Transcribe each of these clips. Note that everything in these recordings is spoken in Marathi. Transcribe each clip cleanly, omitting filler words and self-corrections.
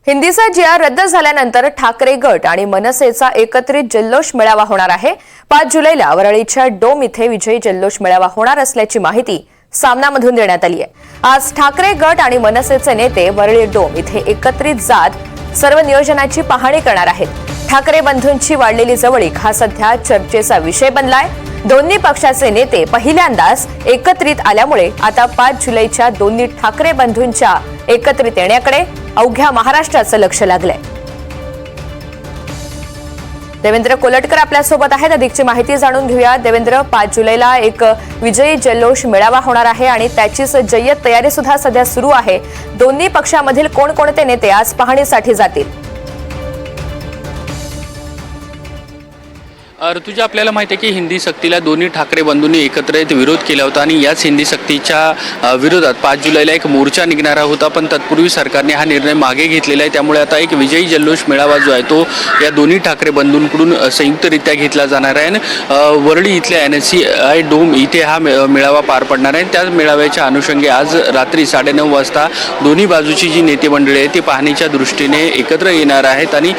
हिंदीचा जी.आर रद्द झाल्यानंतर ठाकरे गट आणि मनसेचा एकत्रित जल्लोष मेळावा होणार आहे। 5 जुलैला वरळीच्या डोम इथे विजयी जल्लोष मेळावा होणार असल्याची माहिती सामनामधून देण्यात आली आहे। आज ठाकरे गट आणि मनसेचे नेते वरळी डोम इथे एकत्रित जात सर्व नियोजनाची पाहणी करणार आहेत। ठाकरे बंधूंची वाढलेली जवळीक हा सध्या चर्चेचा विषय बनलाय। दोन्ही पक्षाचे नेते पहिल्यांदाच एकत्रित आल्यामुळे आता 5 जुलैच्या दोन्ही ठाकरे बंधूंच्या एकत्रित येण्याकडे अवघ्या महाराष्ट्राचं लक्ष लागलंय। देवेंद्र कोलटकर आपल्यासोबत आहेत, अधिकची माहिती जाणून घेऊया। देवेंद्र, 5 जुलैला एक विजयी जल्लोष मेळावा होणार आहे आणि त्याचीच जय्यत तयारी सुद्धा सध्या सुरू आहे। दोन्ही पक्षामधील कोणकोणते नेते आज पाहणीसाठी जातील? ऋतुजा, आपल्याला माहिती आहे की हिंदी सक्तीला दोन्ही ठाकरे बंधूंनी एकत्रित विरोध केला होता आणि याच हिंदी सक्तीच्या विरोधात 5 जुलैला एक मोर्चा निघणारा होता, पण तत्पूर्वी सरकारने हा निर्णय मागे घेतलेला आहे। त्यामुळे आता एक विजयी जल्लोष मेळावा जो आहे तो या दोन्ही ठाकरे बंधूंकडून संयुक्तरित्या घेतला जाणार आहे। वरळी इथल्या NSCI डोम इथे हा मेळावा पार पडणार आहे। त्या मेळाव्याच्या अनुषंगे आज रात्री 9:30 वाजता दोन्ही बाजूची जी नेते मंडळी आहे ती पाहणीच्या दृष्टीने एकत्र येणार आहेत आणि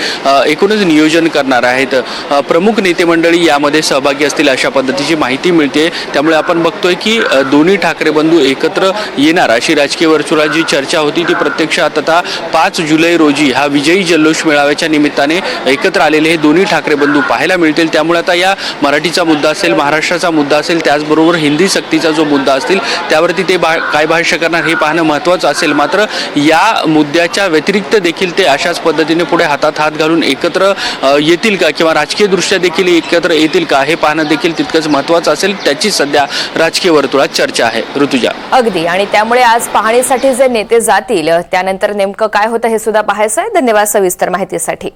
एकूणच नियोजन करणार आहेत। प्रमुख नेते मंडळी यामध्ये सहभागी असतील अशा पद्धतीची माहिती मिळते। त्यामुळे आपण बघतोय की दोन्ही ठाकरे बंधू एकत्र येणार अशी राजकीय वर्तुळात जी चर्चा होती ती प्रत्यक्षात आता 5 जुलै रोजी हा विजयी जल्लोष मेळाव्याच्या निमित्ताने एकत्र आलेले हे दोन्ही ठाकरे बंधू पाहायला मिळतील। त्यामुळे आता या मराठीचा मुद्दा असेल, महाराष्ट्राचा मुद्दा असेल, त्याचबरोबर हिंदी सक्तीचा जो मुद्दा असतील त्यावरती ते काय भाष्य करणार हे पाहणं महत्त्वाचं असेल। मात्र या मुद्द्याच्या व्यतिरिक्त देखील ते अशाच पद्धतीने पुढे हातात हात घालून एकत्र येतील का किंवा राजकीयदृष्ट्या देखील एकत्र येतील का हे पाहणं देखील तितकंच महत्त्वाचं असेल। त्याची सध्या राजकीय वर्तुळात चर्चा आहे। ऋतुजा, अगदी, आणि त्यामुळे आज पाहणीसाठी जे नेते जातील त्यानंतर नेमकं काय होतं हे सुद्धा पाहायचं आहे। धन्यवाद सविस्तर माहितीसाठी।